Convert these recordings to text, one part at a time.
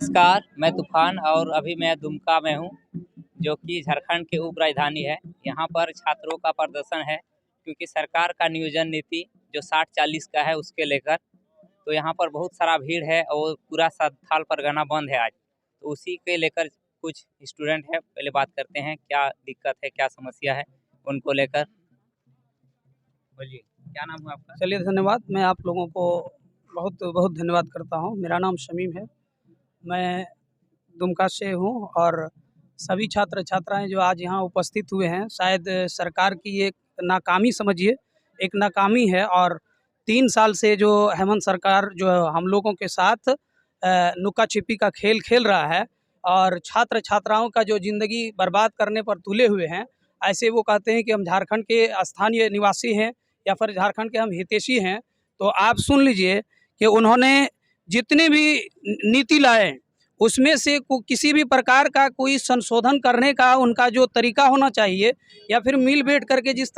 नमस्कार, मैं तूफान और अभी मैं दुमका में हूँ, जो कि झारखंड की उप राजधानी है। यहाँ पर छात्रों का प्रदर्शन है, क्योंकि सरकार का नियोजन नीति जो 60-40 का है उसके लेकर। तो यहाँ पर बहुत सारा भीड़ है और पूरा संथाल परगना बंद है आज। तो उसी के लेकर कुछ स्टूडेंट है, पहले बात करते हैं क्या दिक्कत है, क्या समस्या है उनको लेकर। बोलिए, क्या नाम है आपका? चलिए धन्यवाद। मैं आप लोगों को बहुत बहुत धन्यवाद करता हूँ। मेरा नाम शमीम है, मैं दुमका से हूँ और सभी छात्र छात्राएं जो आज यहाँ उपस्थित हुए हैं, शायद सरकार की एक नाकामी समझिए, एक नाकामी है। और 3 साल से जो हेमंत सरकार जो हम लोगों के साथ नुक्का छिपी का खेल खेल रहा है और छात्र छात्राओं का जो ज़िंदगी बर्बाद करने पर तुले हुए हैं। ऐसे वो कहते हैं कि हम झारखंड के स्थानीय निवासी हैं या फिर झारखंड के हम हितैषी हैं। तो आप सुन लीजिए कि उन्होंने जितने भी नीति लाए उसमें से किसी भी प्रकार का कोई संशोधन करने का उनका जो तरीका होना चाहिए या फिर मिल बैठ करके जिस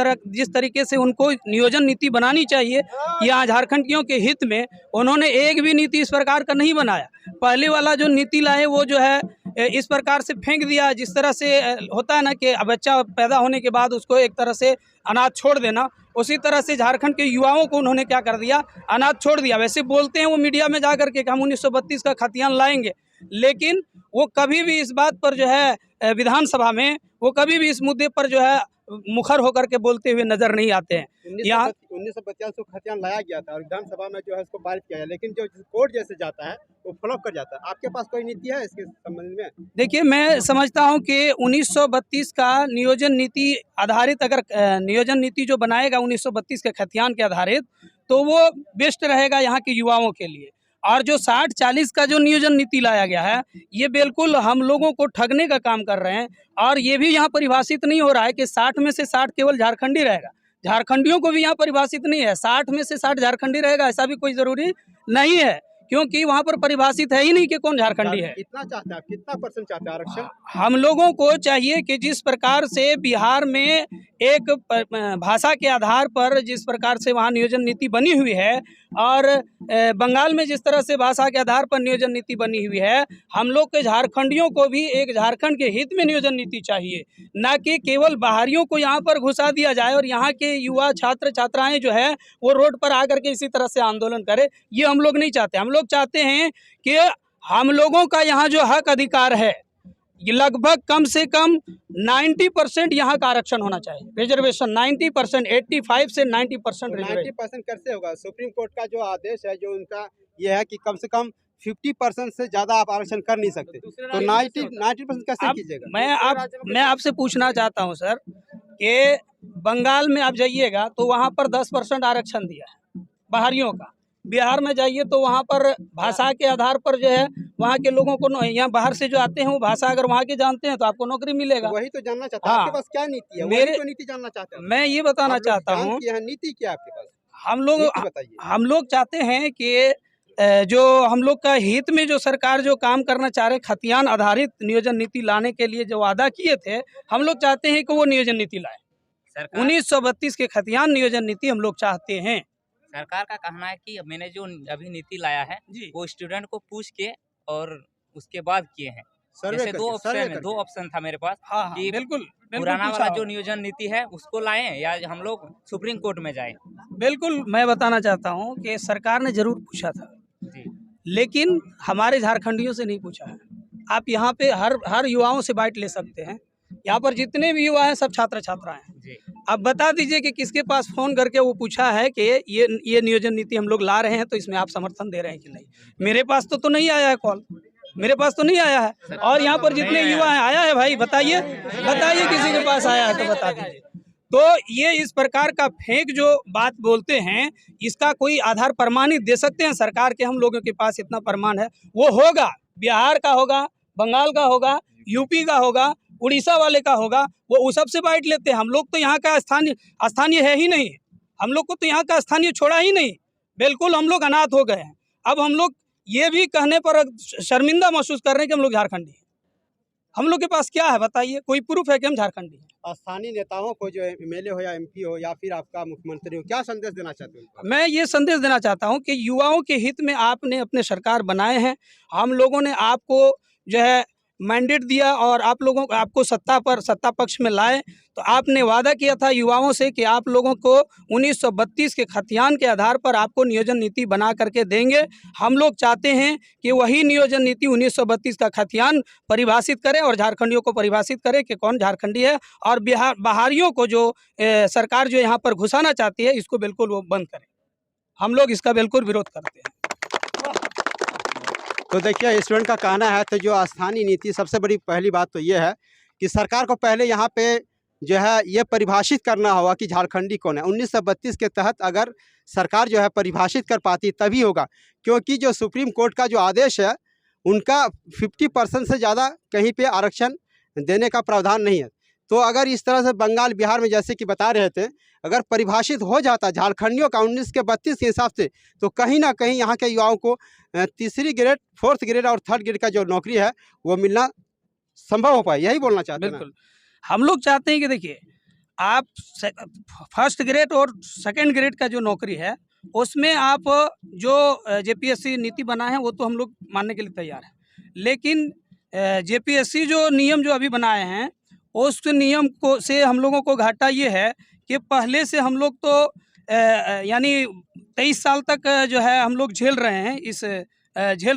तरीके से उनको नियोजन नीति बनानी चाहिए, यहाँ झारखंडियों के हित में उन्होंने एक भी नीति इस प्रकार का नहीं बनाया। पहले वाला जो नीति लाए वो जो है इस प्रकार से फेंक दिया, जिस तरह से होता है ना कि बच्चा पैदा होने के बाद उसको एक तरह से अनाथ छोड़ देना, उसी तरह से झारखंड के युवाओं को उन्होंने क्या कर दिया, अनाथ छोड़ दिया। वैसे बोलते हैं वो मीडिया में जा करके कि हम 1932 का खतियान लाएंगे, लेकिन वो कभी भी इस बात पर जो है विधानसभा में वो कभी भी इस मुद्दे पर जो है मुखर होकर के बोलते हुए नजर नहीं आते हैं। यहाँ 1950 को खतियान लाया गया था और विधानसभा में जो है इसको पारित किया गया, लेकिन जो कोर्ट जैसे जाता है वो फ्लॉप कर जाता है। आपके पास कोई नीति है इसके संबंध में? देखिए, मैं समझता हूं कि 1932 का नियोजन नीति आधारित, अगर नियोजन नीति जो बनाएगा 1932 के खतियान के आधारित, तो वो बेस्ट रहेगा यहाँ के युवाओं के लिए। और जो 60-40 का जो नियोजन नीति लाया गया है, ये बिल्कुल हम लोगों को ठगने का काम कर रहे हैं। और ये भी यहाँ परिभाषित नहीं हो रहा है कि 60 में से 60 केवल झारखंडी रहेगा। झारखंडियों को भी यहाँ परिभाषित नहीं है 60 में से 60 झारखंडी रहेगा, ऐसा भी कोई ज़रूरी नहीं है, क्योंकि वहाँ पर परिभाषित है ही नहीं कि कौन झारखंडी है। कितना चाहते हैं, कितना % चाहते हैं आरक्षण? हम लोगों को चाहिए कि जिस प्रकार से बिहार में एक भाषा के आधार पर जिस प्रकार से वहाँ नियोजन नीति बनी हुई है और बंगाल में जिस तरह से भाषा के आधार पर नियोजन नीति बनी हुई है, हम लोग के झारखंडियों को भी एक झारखंड के हित में नियोजन नीति चाहिए, ना कि केवल बाहरियों को यहाँ पर घुसा दिया जाए और यहाँ के युवा छात्र छात्राएं जो है वो रोड पर आकर के इसी तरह से आंदोलन करे। ये हम लोग नहीं चाहते। हम लोग चाहते हैं कि हम लोगों का यहाँ जो हक अधिकार है, ये लगभग कम से कम 90% यहाँ का आरक्षण होना चाहिए, रिजर्वेशन 90%, 85 से 90% रिजर्वेशन। 90% कैसे होगा? सुप्रीम कोर्ट का जो आदेश है, जो उनका ये है कि कम से कम 50% से ज़्यादा आप आरक्षण कर नहीं सकते, तो 90% कैसे कीजिएगा? मैं आपसे पूछना चाहता हूँ सर कि बंगाल में आप जाइएगा तो वहाँ पर 10% आरक्षण दिया है बाहरियों का। बिहार में जाइए तो वहाँ पर भाषा के आधार पर जो है वहाँ के लोगों को, यहाँ बाहर से जो आते हैं वो भाषा अगर वहाँ के जानते हैं तो आपको नौकरी मिलेगा। वही तो जानना चाहता हूँ, हाँ, आपके पास क्या नीति है? मेरे तो नीति जानना चाहते हैं। मैं ये बताना चाहता हूँ, नीति क्या आपके पास? हम लोग चाहते हैं कि जो हम लोग का हित में जो सरकार जो काम करना चाह रहे, खतियान आधारित नियोजन नीति लाने के लिए जो वादा किए थे, हम लोग चाहते हैं कि वो नियोजन नीति लाए। 1932 के खतियान नियोजन नीति हम लोग चाहते हैं। सरकार का कहना है कि मैंने जो अभी नीति लाया है वो स्टूडेंट को पूछ के और उसके बाद किए हैं। जैसे दो ऑप्शन था मेरे पास। हाँ, कि बिल्कुल पुराना वाला जो नियोजन नीति है उसको लाएं या हम लोग सुप्रीम कोर्ट में जाएं। बिल्कुल, मैं बताना चाहता हूँ कि सरकार ने जरूर पूछा था, लेकिन हमारे झारखंडियों से नहीं पूछा है। आप यहाँ पे हर युवाओं से बाइट ले सकते हैं। यहाँ पर जितने भी युवा हैं सब छात्र छात्रा हैं। अब बता दीजिए कि किसके पास फ़ोन करके वो पूछा है कि ये नियोजन नीति हम लोग ला रहे हैं तो इसमें आप समर्थन दे रहे हैं कि नहीं। मेरे पास तो नहीं आया है कॉल, मेरे पास तो नहीं आया है। और यहाँ पर जितने युवा हैं, आया है भाई? बताइए किसी के पास आया है तो बता दीजिए। तो ये इस प्रकार का फेक जो बात बोलते हैं, इसका कोई आधार प्रमाणित दे सकते हैं? सरकार के हम लोगों के पास इतना प्रमाण है। वो होगा, बिहार का होगा, बंगाल का होगा, यूपी का होगा, उड़ीसा वाले का होगा, वो सबसे बाइट लेते हैं। हम लोग तो यहाँ का स्थानीय है ही नहीं, हम लोग को तो यहाँ का स्थानीय छोड़ा ही नहीं। बिल्कुल हम लोग अनाथ हो गए हैं। अब हम लोग ये भी कहने पर शर्मिंदा महसूस कर रहे हैं कि हम लोग झारखंडी हैं। हम लोग के पास क्या है बताइए, कोई प्रूफ है कि हम झारखंडी हैं? स्थानीय नेताओं को जो एमएलए हो या एमपी हो या फिर आपका मुख्यमंत्री हो, क्या संदेश देना चाहते हो उनको? मैं ये संदेश देना चाहता हूँ कि युवाओं के हित में आपने अपने सरकार बनाए हैं। हम लोगों ने आपको जो है मैंडेट दिया और आप लोगों को आपको सत्ता पक्ष में लाए, तो आपने वादा किया था युवाओं से कि आप लोगों को 1932 के खतियान के आधार पर आपको नियोजन नीति बना करके देंगे। हम लोग चाहते हैं कि वही नियोजन नीति 1932 का खतियान परिभाषित करे और झारखंडियों को परिभाषित करे कि कौन झारखंडी है, और बाहरियों को जो सरकार जो यहाँ पर घुसाना चाहती है इसको बिल्कुल वो बंद करे। हम लोग इसका बिल्कुल विरोध करते हैं। तो देखिए स्टूडेंट का कहना है, तो जो स्थानीय नीति सबसे बड़ी पहली बात तो ये है कि सरकार को पहले यहाँ पे जो है ये परिभाषित करना होगा कि झारखंडी कौन है। 1932 के तहत अगर सरकार जो है परिभाषित कर पाती तभी होगा, क्योंकि जो सुप्रीम कोर्ट का जो आदेश है उनका 50% से ज़्यादा कहीं पे आरक्षण देने का प्रावधान नहीं है। तो अगर इस तरह से बंगाल बिहार में जैसे कि बता रहे थे, अगर परिभाषित हो जाता झारखंडियों का 19 के 32 के हिसाब से, तो कहीं ना कहीं यहाँ के युवाओं को तीसरी ग्रेड, फोर्थ ग्रेड और थर्ड ग्रेड का जो नौकरी है वो मिलना संभव हो पाए। यही बोलना चाहते हैं। बिल्कुल, हम लोग चाहते हैं कि देखिए आप फर्स्ट ग्रेड और सेकंड ग्रेड का जो नौकरी है उसमें आप जो जेपीएससी नीति बना है वो तो हम लोग मानने के लिए तैयार हैं, लेकिन जेपीएससी जो नियम जो अभी बनाए हैं उस नियम को से हम लोगों को घाटा ये है कि पहले से हम लोग तो यानी 23 साल तक जो है हम लोग झेल रहे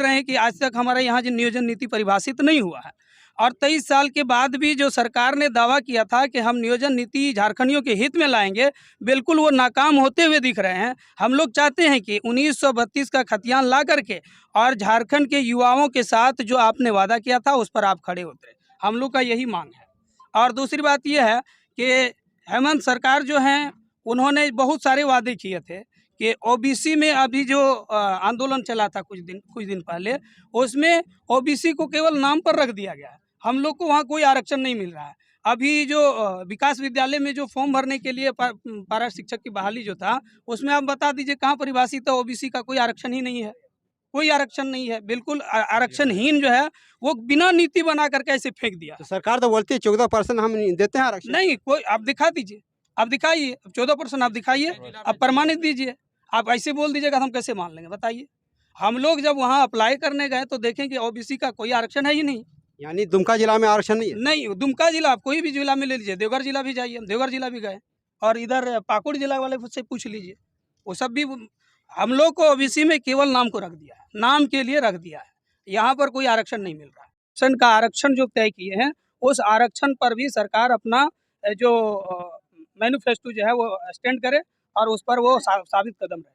हैं कि आज तक हमारे यहाँ जो नियोजन नीति परिभाषित नहीं हुआ है, और 23 साल के बाद भी जो सरकार ने दावा किया था कि हम नियोजन नीति झारखंडियों के हित में लाएंगे, बिल्कुल वो नाकाम होते हुए दिख रहे हैं। हम लोग चाहते हैं कि 1932 का खतियान ला करके और झारखंड के युवाओं के साथ जो आपने वादा किया था उस पर आप खड़े उतरे। हम लोग का यही मांग है। और दूसरी बात यह है कि हेमंत सरकार जो है उन्होंने बहुत सारे वादे किए थे कि ओबीसी में अभी जो आंदोलन चला था कुछ दिन पहले, उसमें ओबीसी को केवल नाम पर रख दिया गया है। हम लोग को वहाँ कोई आरक्षण नहीं मिल रहा है। अभी जो विकास विद्यालय में जो फॉर्म भरने के लिए पारा शिक्षक की बहाली जो था उसमें आप बता दीजिए कहाँ परिभाषित है ओबीसी का? कोई आरक्षण ही नहीं है, कोई आरक्षण नहीं है, बिल्कुल आरक्षणहीन जो है वो बिना नीति बना करके ऐसे फेंक दिया। तो सरकार तो बोलती है 14% हम देते हैं आरक्षण। नहीं, कोई आप दिखा दीजिए, आप दिखाइए 14% आप दिखाइए, आप प्रमाणित दीजिए। आप ऐसे बोल दीजिएगा हम कैसे मान लेंगे बताइए? हम लोग जब वहाँ अप्लाई करने गए तो देखें कि ओबीसी का कोई आरक्षण है ही नहीं। यानी दुमका जिला में आरक्षण नहीं है? नहीं, दुमका जिला आप कोई भी जिला में ले लीजिए, देवघर जिला भी जाइए, हम देवघर जिला भी गए, और इधर पाकुड़ जिला वाले से पूछ लीजिए, वो सब भी हम लोग को ओबीसी में केवल नाम को रख दिया है, नाम के लिए रख दिया है। यहाँ पर कोई आरक्षण नहीं मिल रहा है। का आरक्षण जो तय किए हैं उस आरक्षण पर भी सरकार अपना जो मैनिफेस्टो जो है वो स्टैंड करे और उस पर वो साबित कदम रहे।